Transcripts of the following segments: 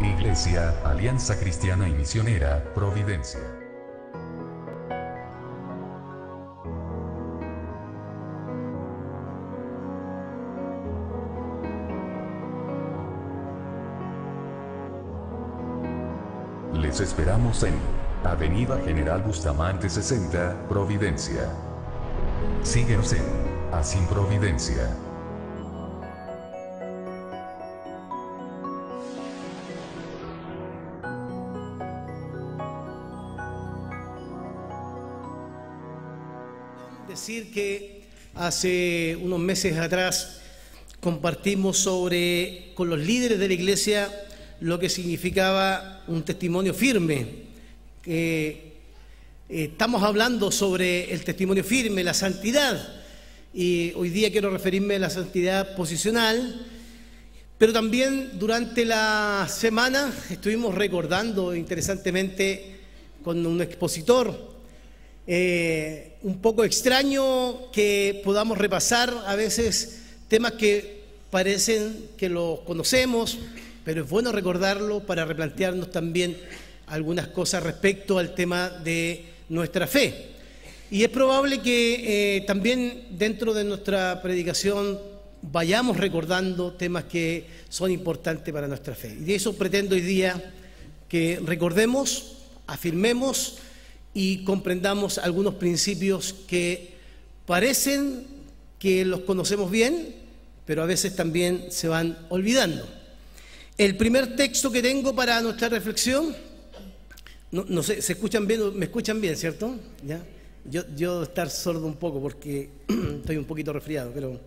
Iglesia, Alianza Cristiana y Misionera, Providencia. Les esperamos en Avenida General Bustamante 60, Providencia. Síguenos en Asin Providencia. Decir que hace unos meses atrás compartimos con los líderes de la iglesia lo que significaba un testimonio firme. Estamos hablando sobre el testimonio firme, la santidad, y hoy día quiero referirme a la santidad posicional, pero también durante la semana estuvimos recordando interesantemente con un expositor. Un poco extraño que podamos repasar a veces temas que parecen que los conocemos, pero es bueno recordarlo para replantearnos también algunas cosas respecto al tema de nuestra fe. Y es probable que también dentro de nuestra predicación vayamos recordando temas que son importantes para nuestra fe. Y de eso pretendo hoy día que recordemos, afirmemos y comprendamos algunos principios que parecen que los conocemos bien, pero a veces también se van olvidando. El primer texto que tengo para nuestra reflexión, no sé, ¿se escuchan bien? ¿Me escuchan bien, cierto? ¿Ya? Yo debo estar sordo un poco porque estoy un poquito resfriado, pero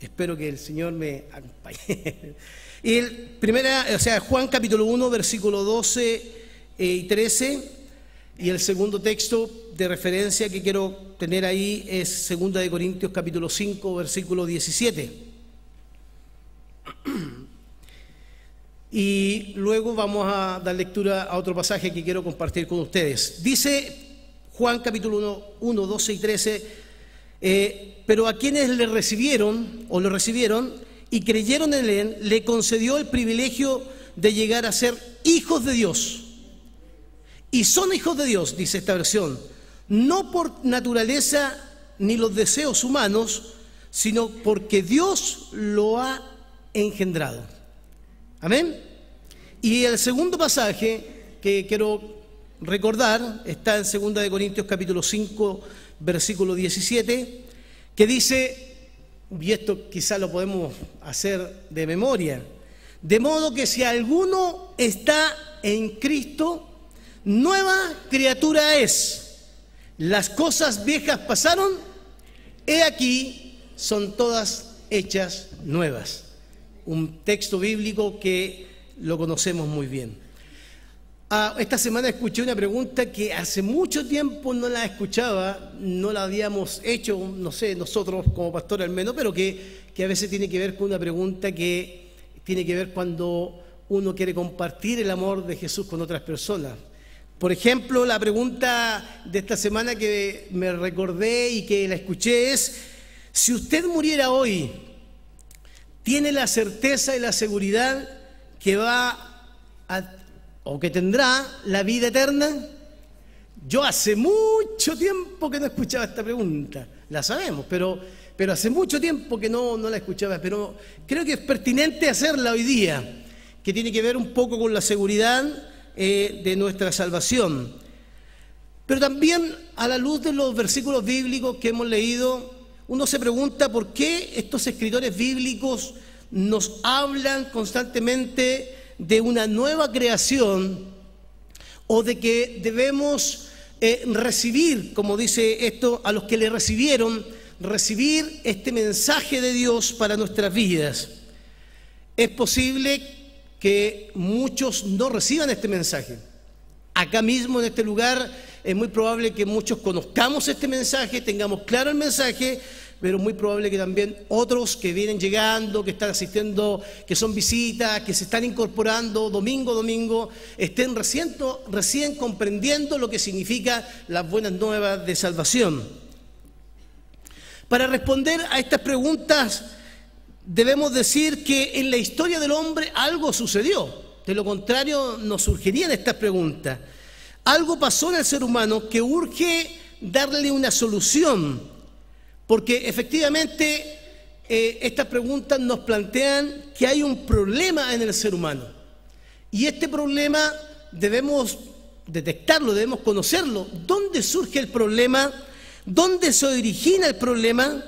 espero que el Señor me acompañe. Y Juan capítulo 1, versículo 12 y 13. Y el segundo texto de referencia que quiero tener ahí es 2 de Corintios capítulo 5, versículo 17. Y luego vamos a dar lectura a otro pasaje que quiero compartir con ustedes. Dice Juan capítulo 1, 12 y 13, pero a quienes le recibieron y creyeron en él, le concedió el privilegio de llegar a ser hijos de Dios. Y son hijos de Dios, dice esta versión, no por naturaleza ni los deseos humanos, sino porque Dios lo ha engendrado. Amén. Y el segundo pasaje que quiero recordar está en 2 de Corintios capítulo 5, versículo 17, que dice, y esto quizá lo podemos hacer de memoria, de modo que si alguno está en Cristo, nueva criatura es. Las cosas viejas pasaron, he aquí, son todas hechas nuevas. Un texto bíblico que lo conocemos muy bien. Esta semana escuché una pregunta que hace mucho tiempo no la escuchaba, no la habíamos hecho, no sé, nosotros como pastor al menos, pero que a veces tiene que ver con una pregunta que tiene que ver cuando uno quiere compartir el amor de Jesús con otras personas. Por ejemplo, la pregunta de esta semana que me recordé y que la escuché es, si usted muriera hoy, ¿tiene la certeza y la seguridad que que tendrá la vida eterna? Yo hace mucho tiempo que no escuchaba esta pregunta, la sabemos, pero hace mucho tiempo que no la escuchaba, pero creo que es pertinente hacerla hoy día, que tiene que ver un poco con la seguridad de nuestra salvación. Pero también a la luz de los versículos bíblicos que hemos leído, uno se pregunta por qué estos escritores bíblicos nos hablan constantemente de una nueva creación o de que debemos recibir, como dice esto, a los que le recibieron, recibir este mensaje de Dios para nuestras vidas. Es posible que muchos no reciban este mensaje. Acá mismo en este lugar es muy probable que muchos conozcamos este mensaje, tengamos claro el mensaje, pero muy probable que también otros que vienen llegando, que están asistiendo, que son visitas, que se están incorporando domingo a domingo, estén recién comprendiendo lo que significa las buenas nuevas de salvación. Para responder a estas preguntas, debemos decir que en la historia del hombre algo sucedió. De lo contrario, no surgirían estas preguntas. Algo pasó en el ser humano que urge darle una solución, porque efectivamente estas preguntas nos plantean que hay un problema en el ser humano. Y este problema debemos detectarlo, debemos conocerlo. ¿Dónde surge el problema? ¿Dónde se origina el problema?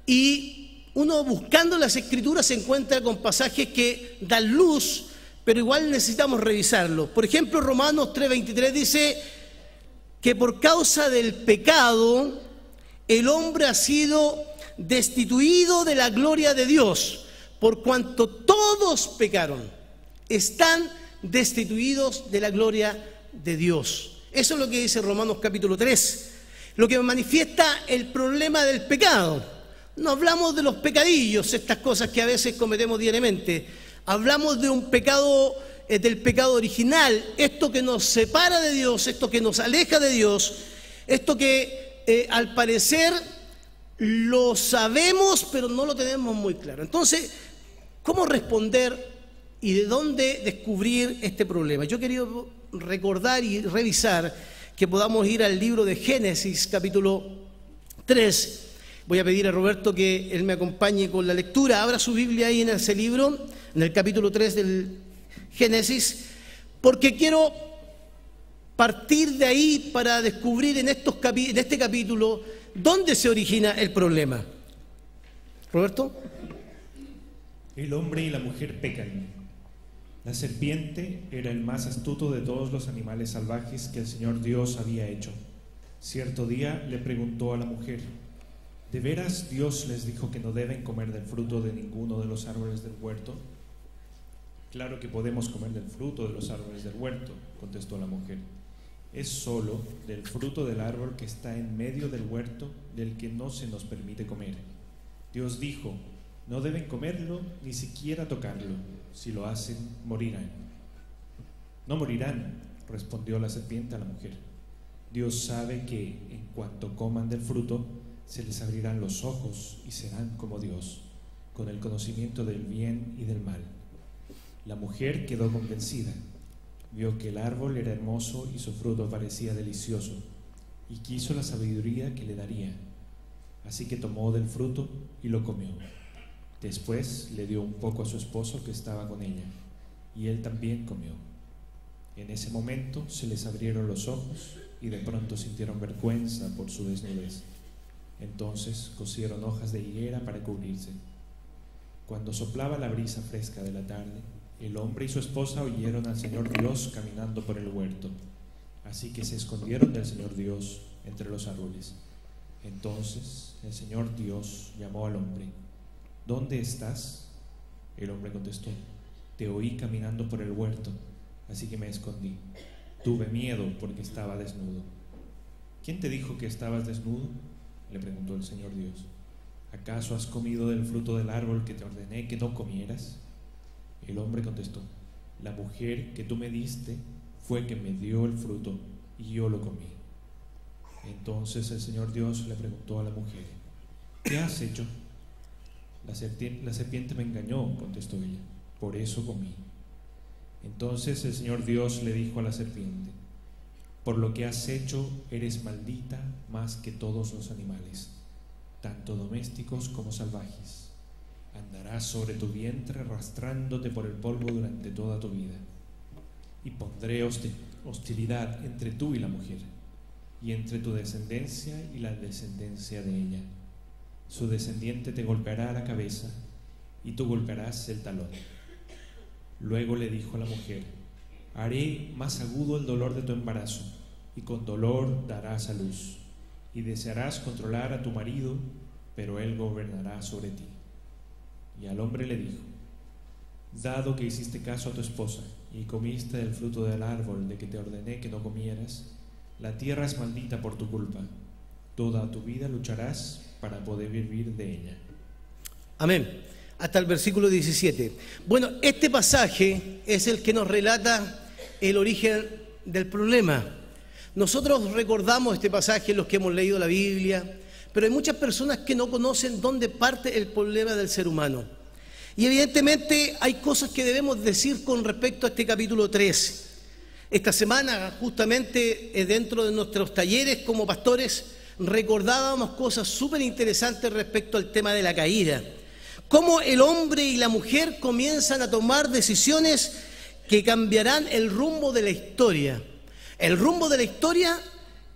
Y uno buscando las Escrituras se encuentra con pasajes que dan luz, pero igual necesitamos revisarlo. Por ejemplo, Romanos 3:23 dice que por causa del pecado el hombre ha sido destituido de la gloria de Dios, por cuanto todos pecaron, están destituidos de la gloria de Dios. Eso es lo que dice Romanos capítulo 3, lo que manifiesta el problema del pecado. No hablamos de los pecadillos, estas cosas que a veces cometemos diariamente. Hablamos de un pecado, del pecado original, esto que nos separa de Dios, esto que nos aleja de Dios, esto que al parecer lo sabemos, pero no lo tenemos muy claro. Entonces, ¿cómo responder y de dónde descubrir este problema? Yo quería recordar y revisar que podamos ir al libro de Génesis, capítulo 3. Voy a pedir a Roberto que él me acompañe con la lectura. Abra su Biblia ahí en ese libro, en el capítulo 3 del Génesis, porque quiero partir de ahí para descubrir en este capítulo dónde se origina el problema. Roberto. El hombre y la mujer pecan. La serpiente era el más astuto de todos los animales salvajes que el Señor Dios había hecho. Cierto día le preguntó a la mujer: ¿de veras Dios les dijo que no deben comer del fruto de ninguno de los árboles del huerto? Claro que podemos comer del fruto de los árboles del huerto, contestó la mujer. Es solo del fruto del árbol que está en medio del huerto del que no se nos permite comer. Dios dijo: no deben comerlo ni siquiera tocarlo. Si lo hacen, morirán. No morirán, respondió la serpiente a la mujer. Dios sabe que en cuanto coman del fruto, se les abrirán los ojos y serán como Dios, con el conocimiento del bien y del mal. La mujer quedó convencida. Vio que el árbol era hermoso y su fruto parecía delicioso, y quiso la sabiduría que le daría. Así que tomó del fruto y lo comió. Después le dio un poco a su esposo que estaba con ella, y él también comió. En ese momento se les abrieron los ojos y de pronto sintieron vergüenza por su desnudez. Entonces cosieron hojas de higuera para cubrirse. Cuando soplaba la brisa fresca de la tarde, el hombre y su esposa oyeron al Señor Dios caminando por el huerto. Así que se escondieron del Señor Dios entre los árboles. Entonces el Señor Dios llamó al hombre. ¿Dónde estás? El hombre contestó: te oí caminando por el huerto, así que me escondí. Tuve miedo porque estaba desnudo. ¿Quién te dijo que estabas desnudo?, le preguntó el Señor Dios. ¿Acaso has comido del fruto del árbol que te ordené que no comieras? El hombre contestó: la mujer que tú me diste fue que me dio el fruto y yo lo comí. Entonces el Señor Dios le preguntó a la mujer: ¿qué has hecho? La serpiente me engañó, contestó ella, por eso comí. Entonces el Señor Dios le dijo a la serpiente: por lo que has hecho eres maldita más que todos los animales, tanto domésticos como salvajes. Andarás sobre tu vientre arrastrándote por el polvo durante toda tu vida. Y pondré hostilidad entre tú y la mujer, y entre tu descendencia y la descendencia de ella. Su descendiente te golpeará la cabeza, y tú golpearás el talón. Luego le dijo a la mujer: haré más agudo el dolor de tu embarazo, y con dolor darás a luz, y desearás controlar a tu marido, pero él gobernará sobre ti. Y al hombre le dijo: dado que hiciste caso a tu esposa, y comiste del fruto del árbol de que te ordené que no comieras, la tierra es maldita por tu culpa. Toda tu vida lucharás para poder vivir de ella. Amén. Hasta el versículo 17. Bueno, este pasaje es el que nos relata el origen del problema. Nosotros recordamos este pasaje, los que hemos leído la Biblia, pero hay muchas personas que no conocen dónde parte el problema del ser humano. Y evidentemente hay cosas que debemos decir con respecto a este capítulo 3. Esta semana, justamente dentro de nuestros talleres como pastores, recordábamos cosas súper interesantes respecto al tema de la caída. Cómo el hombre y la mujer comienzan a tomar decisiones que cambiarán el rumbo de la historia. El rumbo de la historia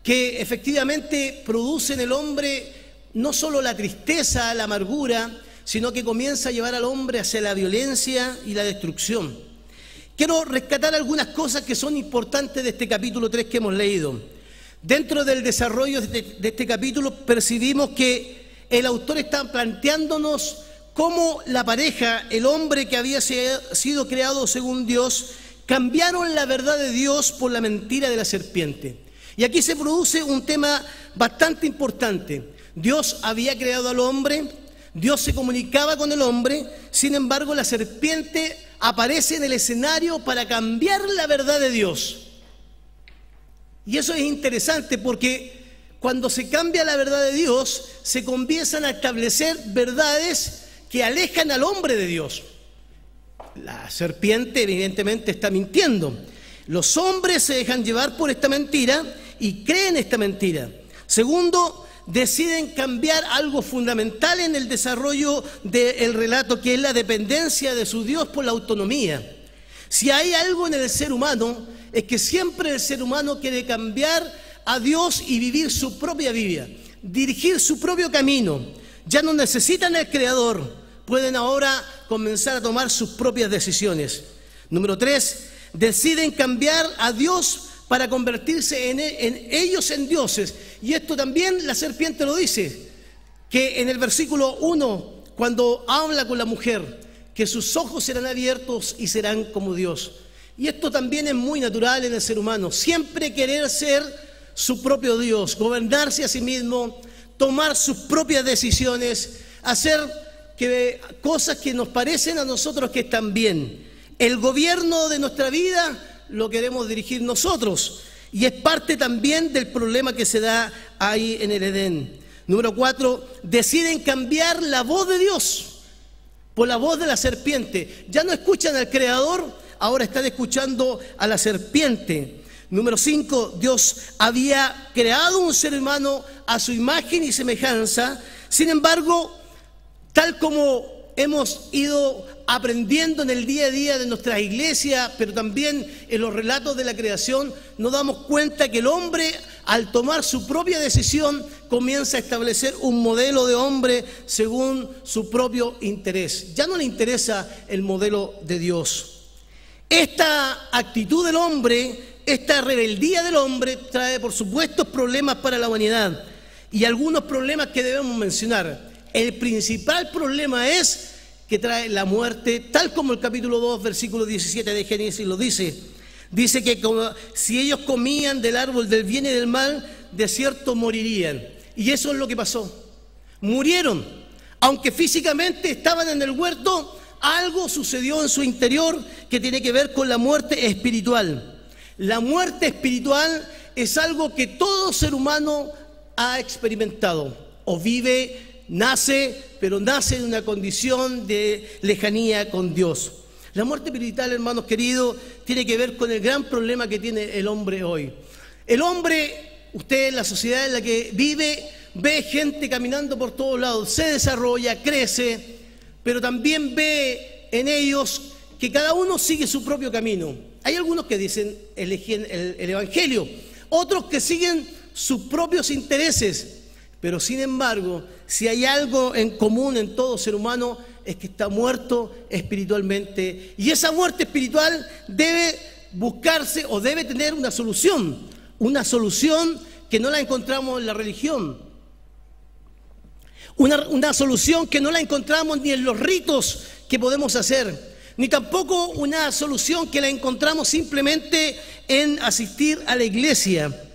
que efectivamente produce en el hombre no solo la tristeza, la amargura, sino que comienza a llevar al hombre hacia la violencia y la destrucción. Quiero rescatar algunas cosas que son importantes de este capítulo 3 que hemos leído. Dentro del desarrollo de este capítulo percibimos que el autor está planteándonos cómo la pareja, el hombre que había sido creado según Dios, cambiaron la verdad de Dios por la mentira de la serpiente. Y aquí se produce un tema bastante importante. Dios había creado al hombre, Dios se comunicaba con el hombre, sin embargo la serpiente aparece en el escenario para cambiar la verdad de Dios. Y eso es interesante porque cuando se cambia la verdad de Dios, se comienzan a establecer verdades que alejan al hombre de Dios. La serpiente evidentemente está mintiendo. Los hombres se dejan llevar por esta mentira y creen esta mentira. Segundo, deciden cambiar algo fundamental en el desarrollo del relato, que es la dependencia de su Dios por la autonomía. Si hay algo en el ser humano, es que siempre el ser humano quiere cambiar a Dios y vivir su propia vida, dirigir su propio camino. Ya no necesitan al Creador, pueden ahora comenzar a tomar sus propias decisiones. Número 3, deciden cambiar a Dios para convertirse en ellos en dioses. Y esto también la serpiente lo dice, que en el versículo 1, cuando habla con la mujer, que sus ojos serán abiertos y serán como Dios. Y esto también es muy natural en el ser humano, siempre querer ser su propio Dios, gobernarse a sí mismo, tomar sus propias decisiones, hacer cosas que nos parecen a nosotros que están bien. El gobierno de nuestra vida lo queremos dirigir nosotros y es parte también del problema que se da ahí en el Edén. Número 4, deciden cambiar la voz de Dios por la voz de la serpiente. Ya no escuchan al Creador, ahora están escuchando a la serpiente. Número 5, Dios había creado un ser humano a su imagen y semejanza. Sin embargo, tal como hemos ido aprendiendo en el día a día de nuestra iglesia, pero también en los relatos de la creación, nos damos cuenta que el hombre, al tomar su propia decisión, comienza a establecer un modelo de hombre según su propio interés. Ya no le interesa el modelo de Dios. Esta actitud del hombre, esta rebeldía del hombre, trae por supuesto problemas para la humanidad y algunos problemas que debemos mencionar. El principal problema es que trae la muerte, tal como el capítulo 2, versículo 17 de Génesis lo dice. Dice que si ellos comían del árbol del bien y del mal, de cierto morirían. Y eso es lo que pasó. Murieron. Aunque físicamente estaban en el huerto, algo sucedió en su interior que tiene que ver con la muerte espiritual. La muerte espiritual es algo que todo ser humano ha experimentado o vive. Nace, pero nace en una condición de lejanía con Dios. La muerte espiritual, hermanos queridos, tiene que ver con el gran problema que tiene el hombre hoy. El hombre, usted en la sociedad en la que vive, ve gente caminando por todos lados, se desarrolla, crece, pero también ve en ellos que cada uno sigue su propio camino. Hay algunos que dicen eligen el Evangelio, otros que siguen sus propios intereses. Pero sin embargo, si hay algo en común en todo ser humano, es que está muerto espiritualmente. Y esa muerte espiritual debe buscarse o debe tener una solución que no la encontramos en la religión. Una solución que no la encontramos ni en los ritos que podemos hacer, ni tampoco una solución que la encontramos simplemente en asistir a la iglesia.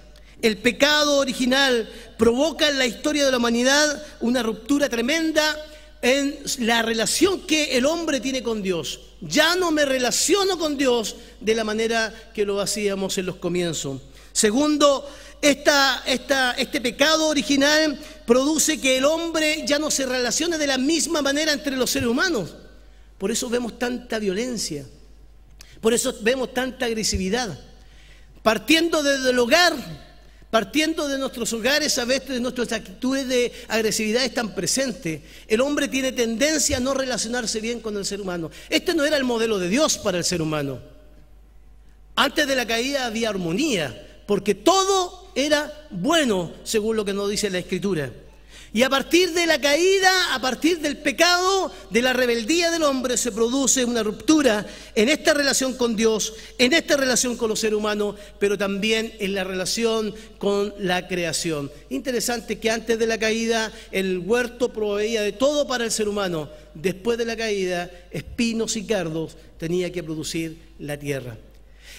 El pecado original provoca en la historia de la humanidad una ruptura tremenda en la relación que el hombre tiene con Dios. Ya no me relaciono con Dios de la manera que lo hacíamos en los comienzos. Segundo, este pecado original produce que el hombre ya no se relacione de la misma manera entre los seres humanos. Por eso vemos tanta violencia, por eso vemos tanta agresividad. Partiendo desde el hogar, partiendo de nuestros hogares, a veces nuestras actitudes de agresividad están presentes. El hombre tiene tendencia a no relacionarse bien con el ser humano. Este no era el modelo de Dios para el ser humano. Antes de la caída había armonía, porque todo era bueno, según lo que nos dice la Escritura. Y a partir de la caída, a partir del pecado, de la rebeldía del hombre, se produce una ruptura en esta relación con Dios, en esta relación con los seres humanos, pero también en la relación con la creación. Interesante que antes de la caída el huerto proveía de todo para el ser humano. Después de la caída, espinos y cardos tenía que producir la tierra.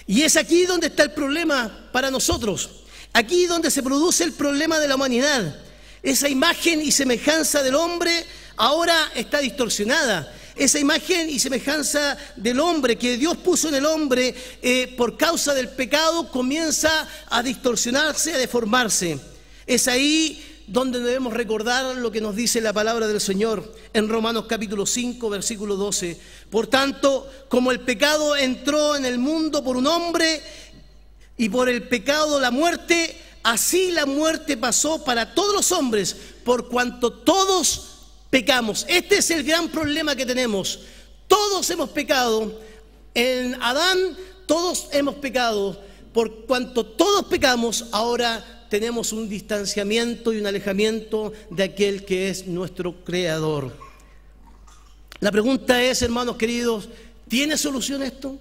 Y es aquí donde está el problema para nosotros. Aquí donde se produce el problema de la humanidad. Esa imagen y semejanza del hombre ahora está distorsionada. Esa imagen y semejanza del hombre que Dios puso en el hombre por causa del pecado comienza a distorsionarse, a deformarse. Es ahí donde debemos recordar lo que nos dice la palabra del Señor en Romanos capítulo 5, versículo 12. Por tanto, como el pecado entró en el mundo por un hombre y por el pecado la muerte, así la muerte pasó para todos los hombres, por cuanto todos pecamos. Este es el gran problema que tenemos. Todos hemos pecado. En Adán todos hemos pecado. Por cuanto todos pecamos, ahora tenemos un distanciamiento y un alejamiento de aquel que es nuestro Creador. La pregunta es, hermanos queridos, ¿tiene solución esto?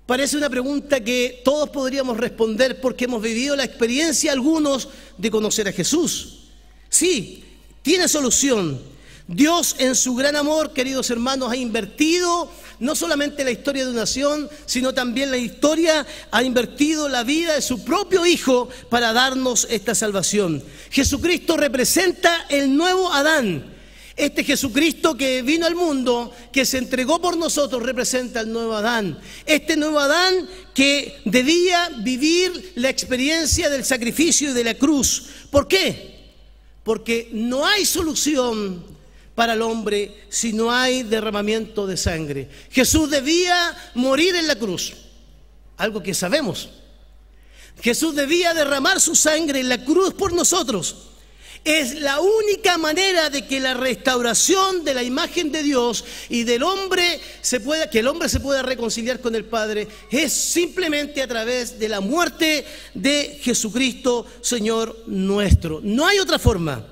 Parece una pregunta que todos podríamos responder porque hemos vivido la experiencia, algunos, de conocer a Jesús. Sí, tiene solución. Dios en su gran amor, queridos hermanos, ha invertido no solamente la historia de una nación, sino también la historia, ha invertido la vida de su propio Hijo para darnos esta salvación. Jesucristo representa el nuevo Adán. Este Jesucristo que vino al mundo, que se entregó por nosotros, representa al nuevo Adán. Este nuevo Adán que debía vivir la experiencia del sacrificio y de la cruz. ¿Por qué? Porque no hay solución para el hombre si no hay derramamiento de sangre. Jesús debía morir en la cruz, algo que sabemos. Jesús debía derramar su sangre en la cruz por nosotros. Es la única manera de que la restauración de la imagen de Dios y del hombre que el hombre se pueda reconciliar con el Padre, es simplemente a través de la muerte de Jesucristo, Señor nuestro. No hay otra forma.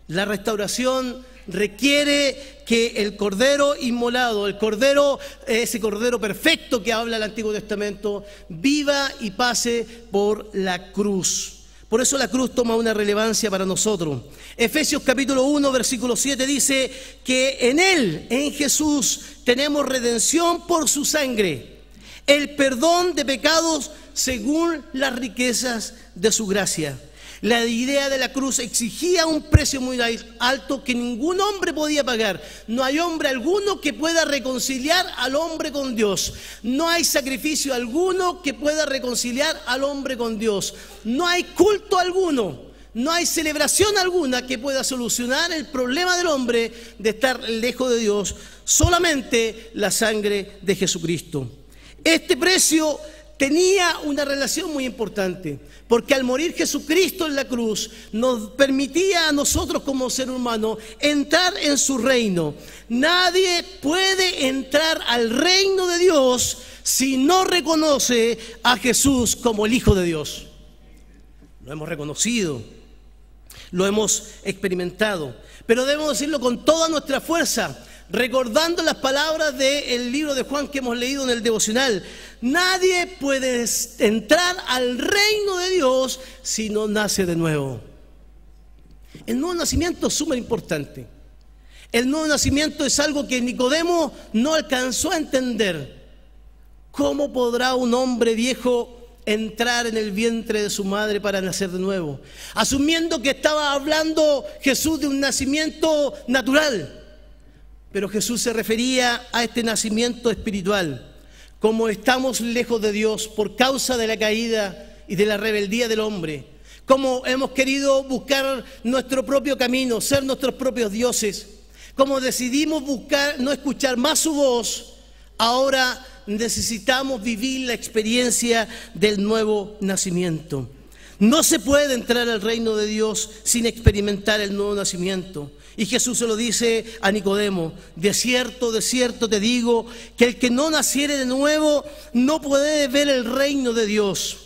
La restauración requiere que el cordero inmolado, ese cordero perfecto que habla el Antiguo Testamento, viva y pase por la cruz. Por eso la cruz toma una relevancia para nosotros. Efesios capítulo 1, versículo 7 dice que en Él, en Jesús, tenemos redención por su sangre, el perdón de pecados según las riquezas de su gracia. La idea de la cruz exigía un precio muy alto que ningún hombre podía pagar. No hay hombre alguno que pueda reconciliar al hombre con Dios. No hay sacrificio alguno que pueda reconciliar al hombre con Dios. No hay culto alguno, no hay celebración alguna que pueda solucionar el problema del hombre de estar lejos de Dios. Solamente la sangre de Jesucristo. Este precio tenía una relación muy importante, porque al morir Jesucristo en la cruz nos permitía a nosotros como ser humano entrar en su reino. Nadie puede entrar al reino de Dios si no reconoce a Jesús como el Hijo de Dios. Lo hemos reconocido, lo hemos experimentado, pero debemos decirlo con toda nuestra fuerza, recordando las palabras del libro de Juan que hemos leído en el devocional. Nadie puede entrar al reino de Dios si no nace de nuevo. El nuevo nacimiento es súper importante. El nuevo nacimiento es algo que Nicodemo no alcanzó a entender. ¿Cómo podrá un hombre viejo entrar en el vientre de su madre para nacer de nuevo? Asumiendo que estaba hablando Jesús de un nacimiento natural. Pero Jesús se refería a este nacimiento espiritual. Como estamos lejos de Dios por causa de la caída y de la rebeldía del hombre, como hemos querido buscar nuestro propio camino, ser nuestros propios dioses, Como decidimos buscar no escuchar más su voz, ahora necesitamos vivir la experiencia del nuevo nacimiento. No se puede entrar al reino de Dios sin experimentar el nuevo nacimiento. Y Jesús se lo dice a Nicodemo: de cierto te digo, que el que no naciere de nuevo no puede ver el reino de Dios.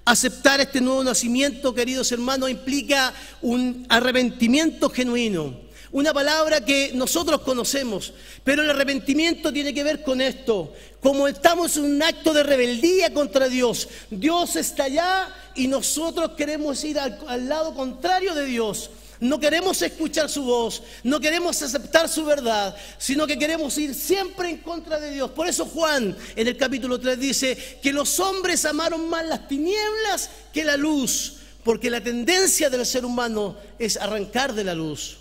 Aceptar este nuevo nacimiento, queridos hermanos, implica un arrepentimiento genuino. Una palabra que nosotros conocemos, pero el arrepentimiento tiene que ver con esto. Como estamos en un acto de rebeldía contra Dios, Dios está allá y nosotros queremos ir al lado contrario de Dios. No queremos escuchar su voz, no queremos aceptar su verdad, sino que queremos ir siempre en contra de Dios. Por eso Juan en el capítulo 3 dice que los hombres amaron más las tinieblas que la luz, porque la tendencia del ser humano es arrancar de la luz.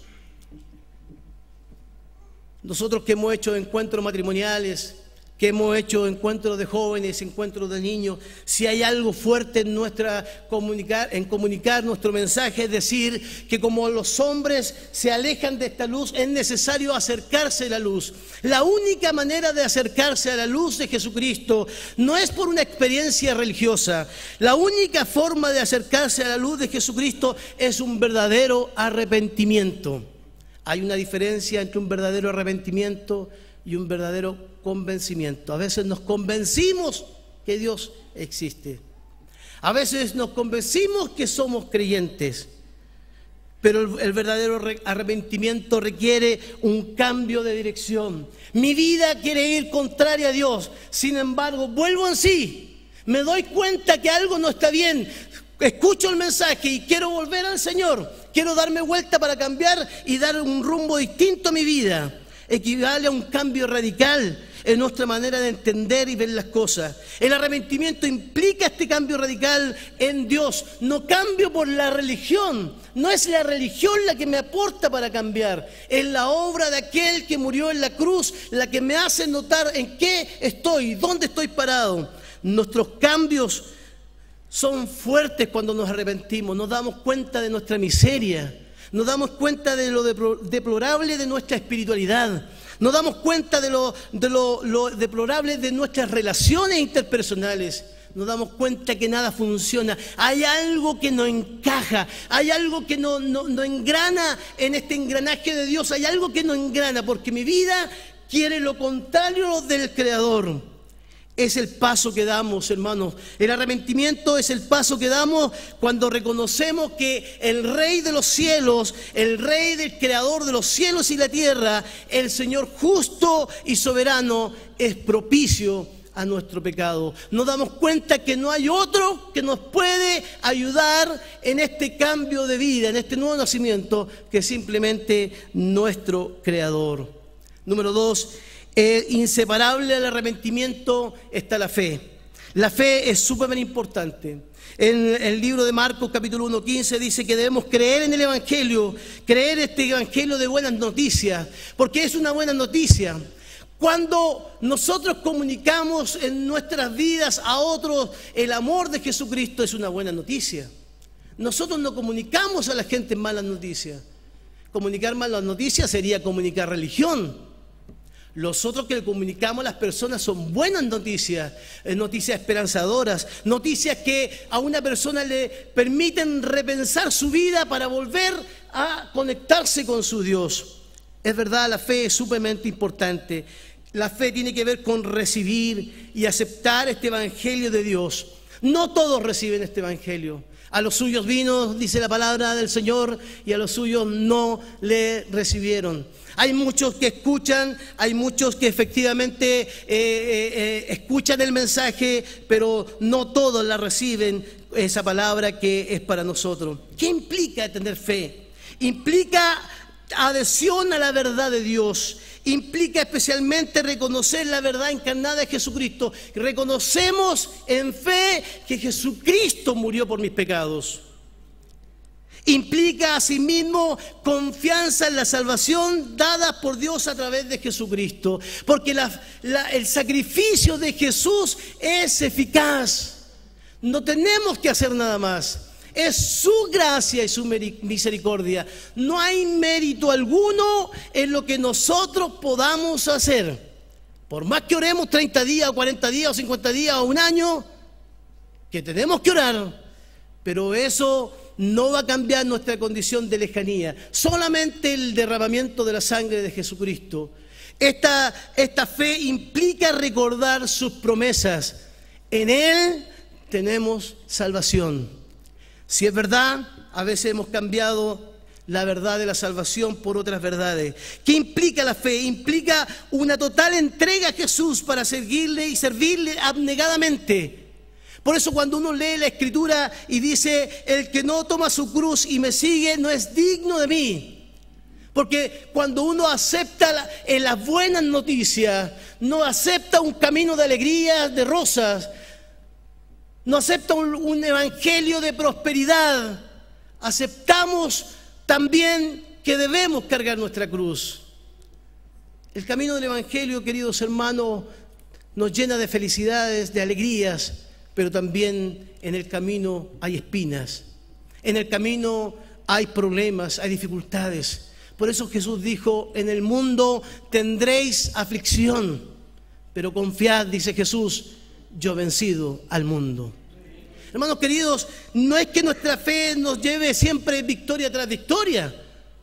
Nosotros que hemos hecho encuentros matrimoniales, que hemos hecho encuentros de jóvenes, encuentros de niños, si hay algo fuerte en comunicar nuestro mensaje, es decir, que como los hombres se alejan de esta luz, es necesario acercarse a la luz. La única manera de acercarse a la luz de Jesucristo no es por una experiencia religiosa. La única forma de acercarse a la luz de Jesucristo es un verdadero arrepentimiento. Hay una diferencia entre un verdadero arrepentimiento y un verdadero convencimiento. A veces nos convencimos que Dios existe. A veces nos convencimos que somos creyentes. Pero el verdadero arrepentimiento requiere un cambio de dirección. Mi vida quiere ir contraria a Dios. Sin embargo, vuelvo en sí. Me doy cuenta que algo no está bien. Escucho el mensaje y quiero volver al Señor. Quiero darme vuelta para cambiar y dar un rumbo distinto a mi vida. Equivale a un cambio radical en nuestra manera de entender y ver las cosas. El arrepentimiento implica este cambio radical en Dios. No cambio por la religión. No es la religión la que me aporta para cambiar. Es la obra de aquel que murió en la cruz la que me hace notar en qué estoy, dónde estoy parado. Nuestros cambios son fuertes cuando nos arrepentimos. Nos damos cuenta de nuestra miseria. Nos damos cuenta de lo deplorable de nuestra espiritualidad. Nos damos cuenta de lo deplorable de nuestras relaciones interpersonales. Nos damos cuenta que nada funciona. Hay algo que no encaja. Hay algo que no engrana en este engranaje de Dios. Hay algo que no engrana porque mi vida quiere lo contrario del Creador. Es el paso que damos, hermanos. El arrepentimiento es el paso que damos cuando reconocemos que el Rey de los cielos, el Rey del Creador de los cielos y la tierra, el Señor justo y soberano, es propicio a nuestro pecado. Nos damos cuenta que no hay otro que nos puede ayudar en este cambio de vida, en este nuevo nacimiento, que simplemente nuestro Creador. Número 2. Inseparable al arrepentimiento está la fe. La fe es súper importante. En el libro de Marcos capítulo 1:15 dice que debemos creer en el Evangelio, creer este Evangelio de buenas noticias, porque es una buena noticia. Cuando nosotros comunicamos en nuestras vidas a otros el amor de Jesucristo, es una buena noticia. Nosotros no comunicamos a la gente malas noticias. Comunicar malas noticias sería comunicar religión. Nosotros que le comunicamos a las personas son buenas noticias, noticias esperanzadoras, noticias que a una persona le permiten repensar su vida para volver a conectarse con su Dios. Es verdad, la fe es sumamente importante. La fe tiene que ver con recibir y aceptar este Evangelio de Dios. No todos reciben este Evangelio. A los suyos vino, dice la palabra del Señor, y a los suyos no le recibieron. Hay muchos que escuchan, hay muchos que efectivamente escuchan el mensaje, pero no todos la reciben, esa palabra que es para nosotros. ¿Qué implica tener fe? Implica adhesión a la verdad de Dios. Implica especialmente reconocer la verdad encarnada de Jesucristo. Reconocemos en fe que Jesucristo murió por mis pecados. Implica asimismo confianza en la salvación dada por Dios a través de Jesucristo. Porque el sacrificio de Jesús es eficaz. No tenemos que hacer nada más. Es su gracia y su misericordia. No hay mérito alguno en lo que nosotros podamos hacer. Por más que oremos 30 días, o 40 días, o 50 días, o un año, que tenemos que orar, pero eso no va a cambiar nuestra condición de lejanía. Solamente el derramamiento de la sangre de Jesucristo. Esta fe implica recordar sus promesas. En Él tenemos salvación. Si es verdad, a veces hemos cambiado la verdad de la salvación por otras verdades. ¿Qué implica la fe? Implica una total entrega a Jesús para seguirle y servirle abnegadamente. Por eso cuando uno lee la Escritura y dice, el que no toma su cruz y me sigue no es digno de mí. Porque cuando uno acepta en las buenas noticias, no acepta un camino de alegría, de rosas, no acepta un evangelio de prosperidad, aceptamos también que debemos cargar nuestra cruz. El camino del evangelio, queridos hermanos, nos llena de felicidades, de alegrías, pero también en el camino hay espinas. En el camino hay problemas, hay dificultades. Por eso Jesús dijo, en el mundo tendréis aflicción, pero confiad, dice Jesús, yo he vencido al mundo. Hermanos queridos, no es que nuestra fe nos lleve siempre victoria tras victoria.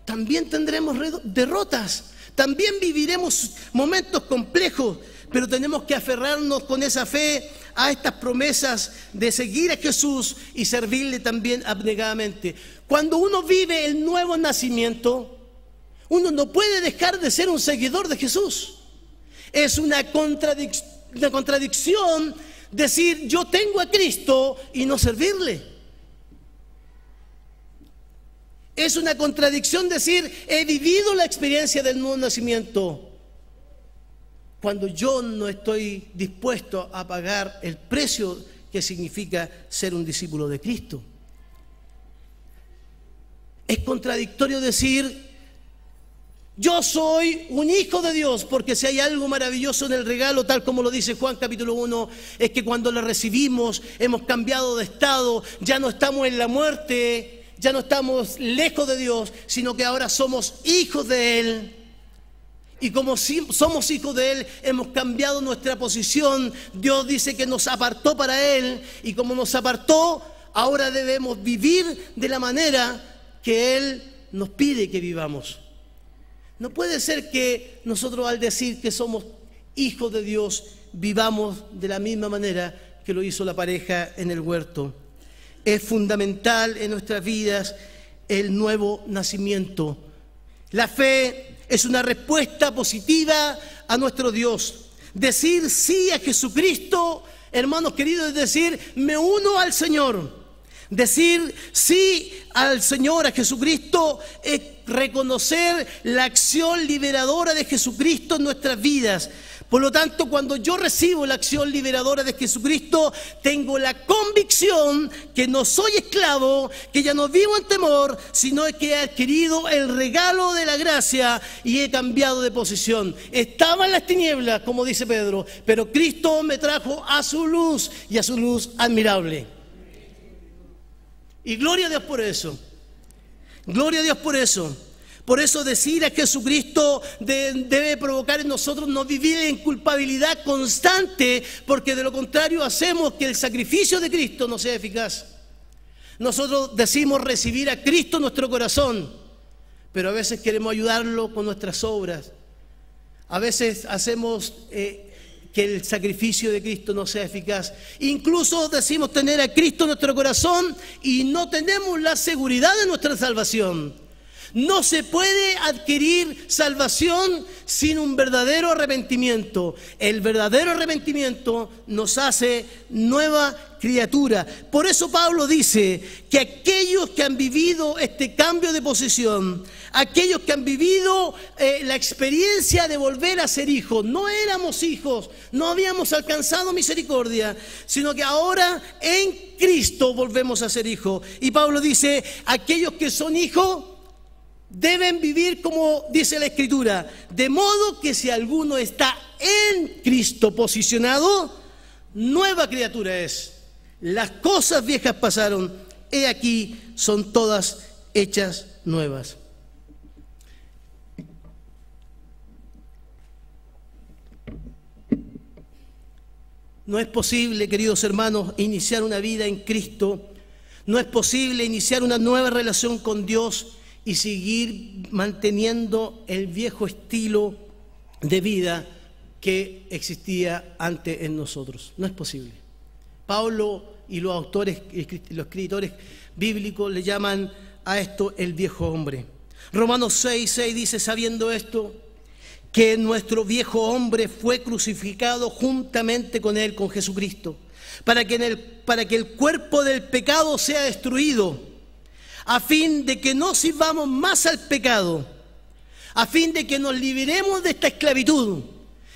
También tendremos derrotas, también viviremos momentos complejos, pero tenemos que aferrarnos con esa fe a estas promesas de seguir a Jesús y servirle también abnegadamente. Cuando uno vive el nuevo nacimiento, uno no puede dejar de ser un seguidor de Jesús. Es una contradicción decir yo tengo a Cristo y no servirle. Es una contradicción decir he vivido la experiencia del nuevo nacimiento cuando yo no estoy dispuesto a pagar el precio que significa ser un discípulo de Cristo. Es contradictorio decir yo soy un hijo de Dios, porque si hay algo maravilloso en el regalo, tal como lo dice Juan capítulo 1, es que cuando lo recibimos hemos cambiado de estado, ya no estamos en la muerte, ya no estamos lejos de Dios, sino que ahora somos hijos de Él. Y como somos hijos de Él, hemos cambiado nuestra posición. Dios dice que nos apartó para Él, y como nos apartó, ahora debemos vivir de la manera que Él nos pide que vivamos. No puede ser que nosotros al decir que somos hijos de Dios vivamos de la misma manera que lo hizo la pareja en el huerto. Es fundamental en nuestras vidas el nuevo nacimiento. La fe es una respuesta positiva a nuestro Dios. Decir sí a Jesucristo, hermanos queridos, es decir, me uno al Señor. Decir sí al Señor, a Jesucristo, es reconocer la acción liberadora de Jesucristo en nuestras vidas. Por lo tanto, cuando yo recibo la acción liberadora de Jesucristo, tengo la convicción que no soy esclavo, que ya no vivo en temor, sino que he adquirido el regalo de la gracia y he cambiado de posición. Estaba en las tinieblas, como dice Pedro, pero Cristo me trajo a su luz y a su luz admirable. Y gloria a Dios por eso. Gloria a Dios por eso. Por eso decir a Jesucristo debe provocar en nosotros no vivir en culpabilidad constante, porque de lo contrario hacemos que el sacrificio de Cristo no sea eficaz. Nosotros decimos recibir a Cristo en nuestro corazón, pero a veces queremos ayudarlo con nuestras obras. A veces hacemos que el sacrificio de Cristo no sea eficaz. Incluso decimos tener a Cristo en nuestro corazón y no tenemos la seguridad de nuestra salvación. No se puede adquirir salvación sin un verdadero arrepentimiento. El verdadero arrepentimiento nos hace nueva criatura. Por eso Pablo dice que aquellos que han vivido este cambio de posición, aquellos que han vivido la experiencia de volver a ser hijos, no éramos hijos, no habíamos alcanzado misericordia, sino que ahora en Cristo volvemos a ser hijos. Y Pablo dice, aquellos que son hijos deben vivir como dice la Escritura, de modo que si alguno está en Cristo posicionado, nueva criatura es. Las cosas viejas pasaron he aquí, son todas hechas nuevas. No es posible, queridos hermanos, iniciar una vida en Cristo. No es posible iniciar una nueva relación con Dios y seguir manteniendo el viejo estilo de vida que existía antes en nosotros. No es posible. Pablo y los autores, los escritores bíblicos le llaman a esto el viejo hombre. Romanos 6:6 dice, sabiendo esto, que nuestro viejo hombre fue crucificado juntamente con él, con Jesucristo, para que el cuerpo del pecado sea destruido, a fin de que no sirvamos más al pecado, a fin de que nos liberemos de esta esclavitud.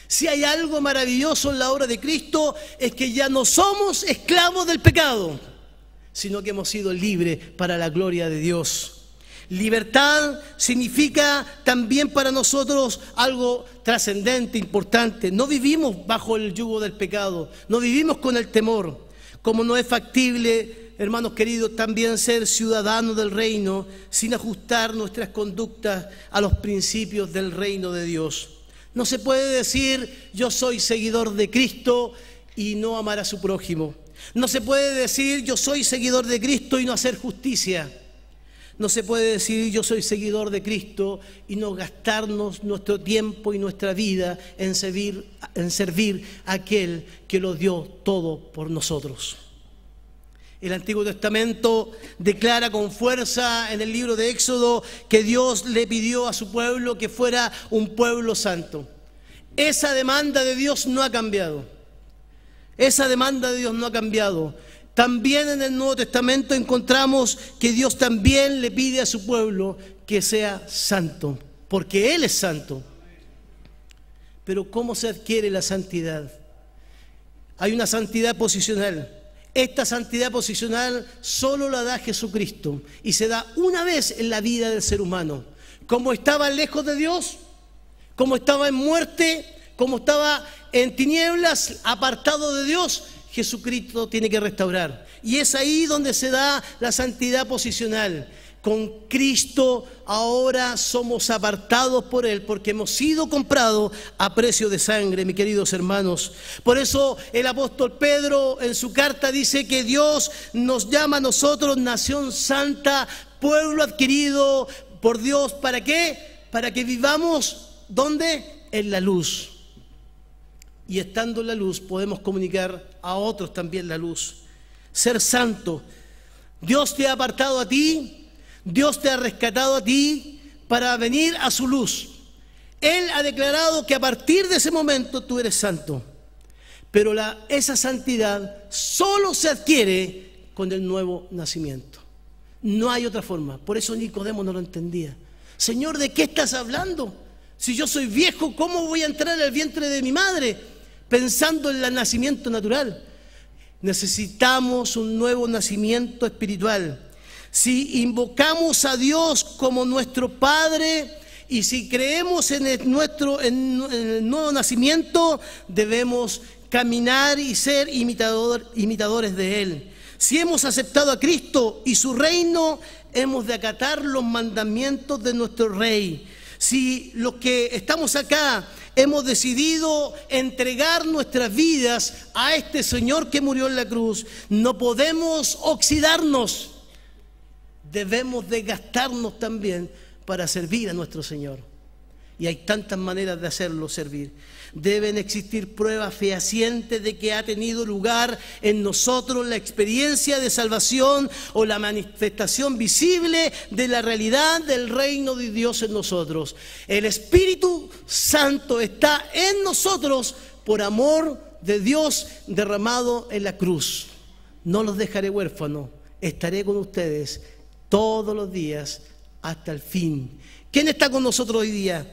Si hay algo maravilloso en la obra de Cristo, es que ya no somos esclavos del pecado, sino que hemos sido libres para la gloria de Dios. Libertad significa también para nosotros algo trascendente, importante. No vivimos bajo el yugo del pecado, no vivimos con el temor. Como no es factible, hermanos queridos, también ser ciudadanos del reino sin ajustar nuestras conductas a los principios del reino de Dios. No se puede decir yo soy seguidor de Cristo y no amar a su prójimo. No se puede decir yo soy seguidor de Cristo y no hacer justicia. No se puede decir yo soy seguidor de Cristo y no gastarnos nuestro tiempo y nuestra vida en servir a aquel que lo dio todo por nosotros. El Antiguo Testamento declara con fuerza en el libro de Éxodo que Dios le pidió a su pueblo que fuera un pueblo santo. Esa demanda de Dios no ha cambiado. Esa demanda de Dios no ha cambiado. También en el Nuevo Testamento encontramos que Dios también le pide a su pueblo que sea santo, porque Él es santo. Pero ¿cómo se adquiere la santidad? Hay una santidad posicional. Esta santidad posicional solo la da Jesucristo y se da una vez en la vida del ser humano. Como estaba lejos de Dios, como estaba en muerte, como estaba en tinieblas, apartado de Dios, Jesucristo tiene que restaurar. Y es ahí donde se da la santidad posicional. Con Cristo ahora somos apartados por Él porque hemos sido comprados a precio de sangre, mis queridos hermanos. Por eso el apóstol Pedro en su carta dice que Dios nos llama a nosotros nación santa, pueblo adquirido por Dios. ¿Para qué? Para que vivamos, ¿dónde? En la luz. Y estando en la luz podemos comunicar a otros también la luz. Ser santo. Dios te ha apartado a ti, Dios te ha rescatado a ti para venir a su luz. Él ha declarado que a partir de ese momento tú eres santo. Pero esa santidad solo se adquiere con el nuevo nacimiento. No hay otra forma. Por eso Nicodemo no lo entendía. Señor, ¿de qué estás hablando? Si yo soy viejo, ¿cómo voy a entrar al vientre de mi madre? Pensando en el nacimiento natural. Necesitamos un nuevo nacimiento espiritual. Si invocamos a Dios como nuestro Padre y si creemos en el nuevo nacimiento, debemos caminar y ser imitadores de Él. Si hemos aceptado a Cristo y su reino, hemos de acatar los mandamientos de nuestro Rey. Si los que estamos acá hemos decidido entregar nuestras vidas a este Señor que murió en la cruz, no podemos oxidarnos. Debemos desgastarnos también para servir a nuestro Señor. Y hay tantas maneras de hacerlo servir. Deben existir pruebas fehacientes de que ha tenido lugar en nosotros la experiencia de salvación o la manifestación visible de la realidad del reino de Dios en nosotros. El Espíritu Santo está en nosotros por amor de Dios derramado en la cruz. No los dejaré huérfanos, estaré con ustedes todos los días hasta el fin. ¿Quién está con nosotros hoy día?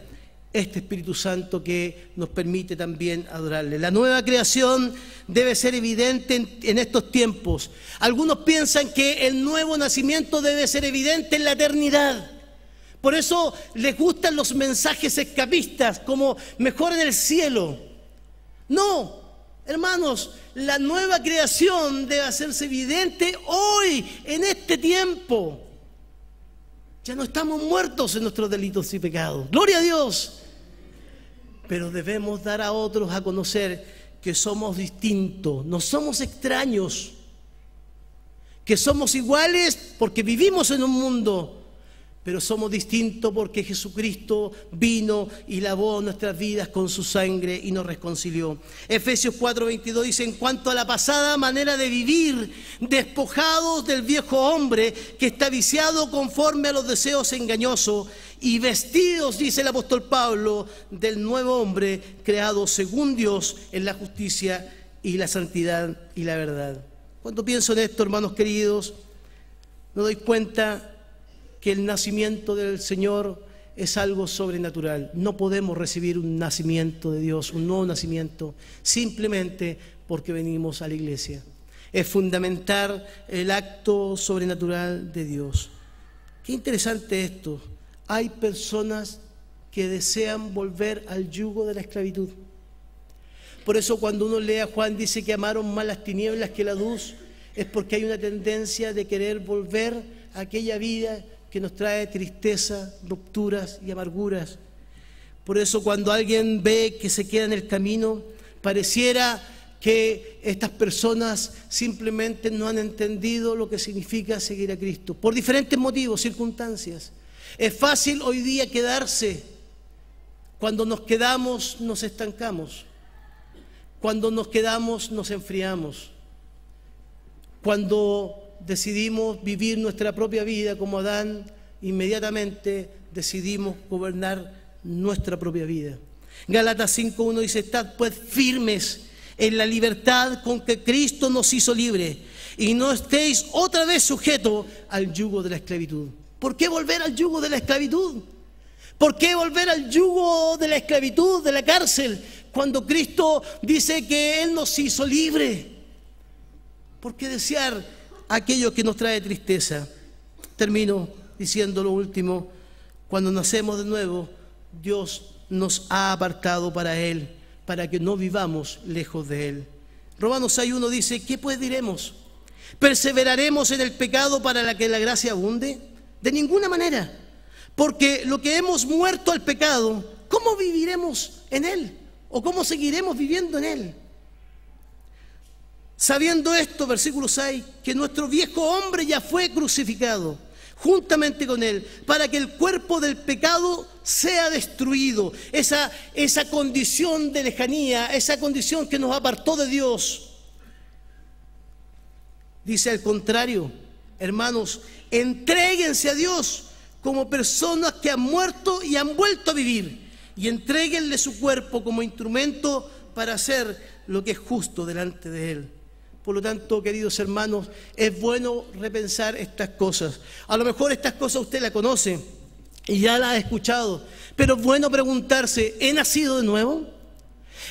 Este Espíritu Santo que nos permite también adorarle. La nueva creación debe ser evidente en estos tiempos. Algunos piensan que el nuevo nacimiento debe ser evidente en la eternidad. Por eso les gustan los mensajes escapistas, como mejor en el cielo. No, Hermanos, la nueva creación debe hacerse evidente hoy, en este tiempo. Ya no estamos muertos en nuestros delitos y pecados. ¡Gloria a Dios! Pero debemos dar a otros a conocer que somos distintos, no somos extraños, que somos iguales porque vivimos en un mundo, pero somos distintos porque Jesucristo vino y lavó nuestras vidas con su sangre y nos reconcilió. Efesios 4:22 dice: en cuanto a la pasada manera de vivir, despojados del viejo hombre que está viciado conforme a los deseos engañosos, y vestidos, dice el apóstol Pablo, del nuevo hombre creado según Dios en la justicia y la santidad y la verdad. Cuando pienso en esto, hermanos queridos, me doy cuenta que el nacimiento del Señor es algo sobrenatural. No podemos recibir un nacimiento de Dios, un nuevo nacimiento, simplemente porque venimos a la iglesia. Es fundamental el acto sobrenatural de Dios. Qué interesante esto. Hay personas que desean volver al yugo de la esclavitud. Por eso cuando uno lee a Juan, dice que amaron más las tinieblas que la luz, es porque hay una tendencia de querer volver a aquella vida que nos trae tristeza, rupturas y amarguras. Por eso cuando alguien ve que se queda en el camino, pareciera que estas personas simplemente no han entendido lo que significa seguir a Cristo, por diferentes motivos, circunstancias. Es fácil hoy día quedarse. Cuando nos quedamos, nos estancamos. Cuando nos quedamos, nos enfriamos. Cuando decidimos vivir nuestra propia vida como Adán, inmediatamente decidimos gobernar nuestra propia vida. Gálatas 5:1 dice: estad pues firmes en la libertad con que Cristo nos hizo libres, y no estéis otra vez sujetos al yugo de la esclavitud. ¿Por qué volver al yugo de la esclavitud? ¿Por qué volver al yugo de la esclavitud, de la cárcel, cuando Cristo dice que Él nos hizo libres? ¿Por qué desear aquello que nos trae tristeza? Termino diciendo lo último: cuando nacemos de nuevo, Dios nos ha apartado para Él, para que no vivamos lejos de Él. Romanos 6:1 dice: ¿qué pues diremos? ¿Perseveraremos en el pecado para que la gracia abunde? De ninguna manera, porque lo que hemos muerto al pecado, ¿cómo viviremos en él? ¿O cómo seguiremos viviendo en él? Sabiendo esto, versículo 6, que nuestro viejo hombre ya fue crucificado juntamente con él, para que el cuerpo del pecado sea destruido. Esa condición de lejanía, esa condición que nos apartó de Dios. Dice al contrario: hermanos, entréguense a Dios como personas que han muerto y han vuelto a vivir, y entréguenle su cuerpo como instrumento para hacer lo que es justo delante de Él. Por lo tanto, queridos hermanos, es bueno repensar estas cosas. A lo mejor estas cosas usted las conoce y ya las ha escuchado, pero es bueno preguntarse: ¿he nacido de nuevo?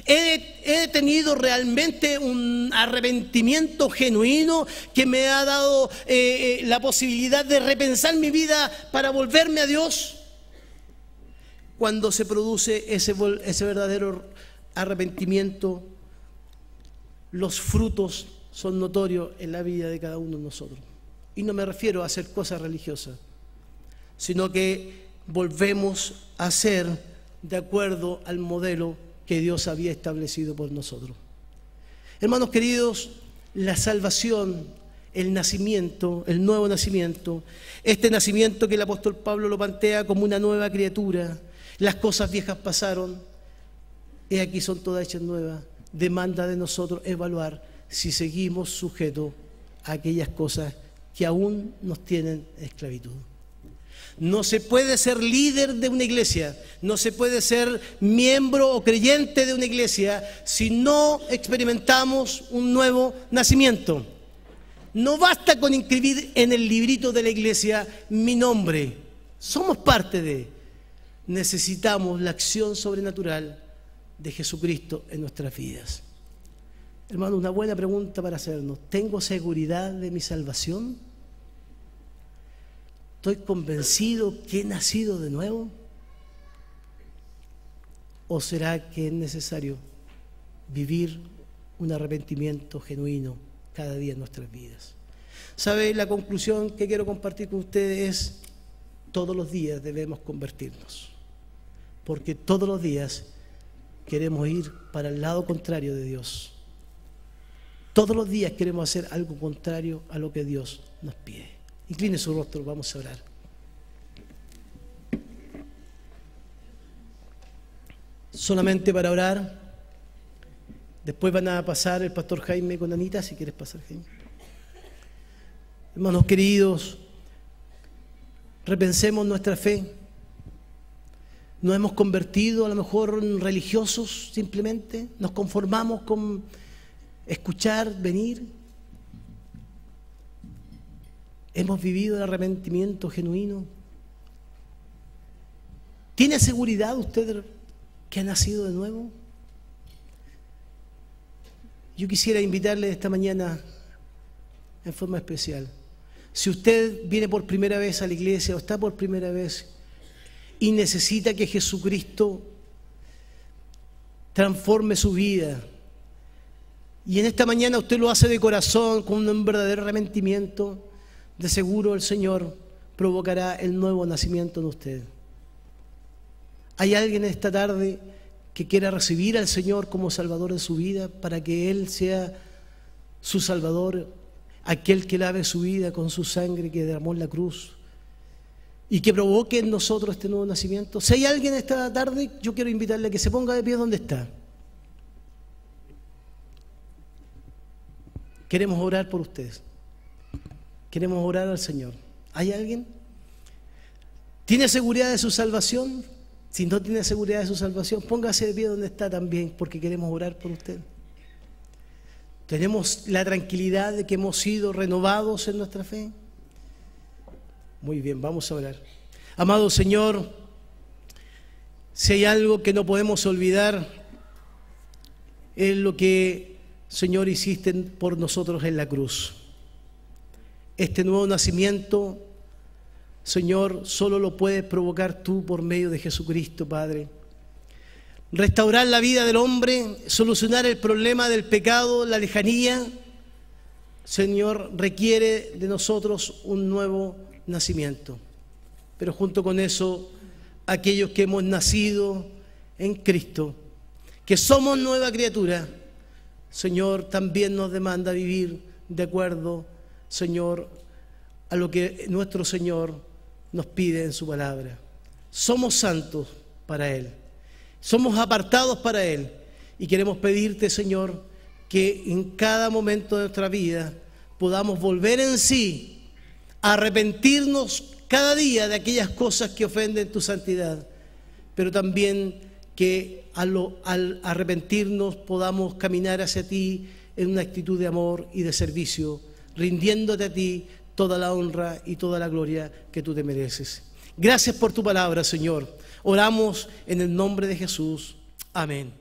¿He tenido realmente un arrepentimiento genuino que me ha dado la posibilidad de repensar mi vida para volverme a Dios? Cuando se produce ese verdadero arrepentimiento, los frutos son notorios en la vida de cada uno de nosotros. Y no me refiero a hacer cosas religiosas, sino que volvemos a ser de acuerdo al modelo que Dios había establecido por nosotros. Hermanos queridos, la salvación, el nacimiento, el nuevo nacimiento, este nacimiento que el apóstol Pablo lo plantea como una nueva criatura, las cosas viejas pasaron, y aquí son todas hechas nuevas, demanda de nosotros evaluar si seguimos sujetos a aquellas cosas que aún nos tienen esclavitud. No se puede ser líder de una iglesia, no se puede ser miembro o creyente de una iglesia si no experimentamos un nuevo nacimiento. No basta con inscribir en el librito de la iglesia mi nombre. Somos parte de. Necesitamos la acción sobrenatural de Jesucristo en nuestras vidas. Hermano, una buena pregunta para hacernos: ¿tengo seguridad de mi salvación? ¿Estoy convencido que he nacido de nuevo? ¿O será que es necesario vivir un arrepentimiento genuino cada día en nuestras vidas. ¿Sabe? La conclusión que quiero compartir con ustedes es: todos los días debemos convertirnos, porque todos los días queremos ir para el lado contrario de Dios. Todos los días queremos hacer algo contrario a lo que Dios nos pide. Incline su rostro, vamos a orar. Solamente para orar. Después van a pasar el pastor Jaime con Anita, si quieres pasar, Jaime. Hermanos queridos, repensemos nuestra fe. Nos hemos convertido a lo mejor en religiosos simplemente. Nos conformamos con escuchar, venir. Hemos vivido el arrepentimiento genuino. ¿Tiene seguridad usted que ha nacido de nuevo? Yo quisiera invitarle esta mañana en forma especial. Si usted viene por primera vez a la iglesia o está por primera vez y necesita que Jesucristo transforme su vida, y en esta mañana usted lo hace de corazón, con un verdadero arrepentimiento, de seguro el Señor provocará el nuevo nacimiento en usted. ¿Hay alguien esta tarde que quiera recibir al Señor como Salvador de su vida, para que Él sea su Salvador, aquel que lave su vida con su sangre que derramó en la cruz y que provoque en nosotros este nuevo nacimiento? Si hay alguien esta tarde, yo quiero invitarle a que se ponga de pie donde está. Queremos orar por ustedes. Queremos orar al Señor. ¿Hay alguien? ¿Tiene seguridad de su salvación? Si no tiene seguridad de su salvación, póngase de pie donde está también, porque queremos orar por usted. ¿Tenemos la tranquilidad de que hemos sido renovados en nuestra fe? Muy bien, vamos a orar. Amado Señor, si hay algo que no podemos olvidar, es lo que, Señor, hiciste por nosotros en la cruz. Este nuevo nacimiento, Señor, solo lo puedes provocar tú por medio de Jesucristo, Padre. Restaurar la vida del hombre, solucionar el problema del pecado, la lejanía, Señor, requiere de nosotros un nuevo nacimiento. Pero junto con eso, aquellos que hemos nacido en Cristo, que somos nueva criatura, Señor, también nos demanda vivir de acuerdo, Señor, a lo que nuestro Señor nos pide en su palabra. Somos santos para Él, somos apartados para Él, y queremos pedirte, Señor, que en cada momento de nuestra vida podamos volver en sí, arrepentirnos cada día de aquellas cosas que ofenden tu santidad, pero también que al arrepentirnos podamos caminar hacia ti en una actitud de amor y de servicio, rindiéndote a ti toda la honra y toda la gloria que tú te mereces. Gracias por tu palabra, Señor. Oramos en el nombre de Jesús. Amén.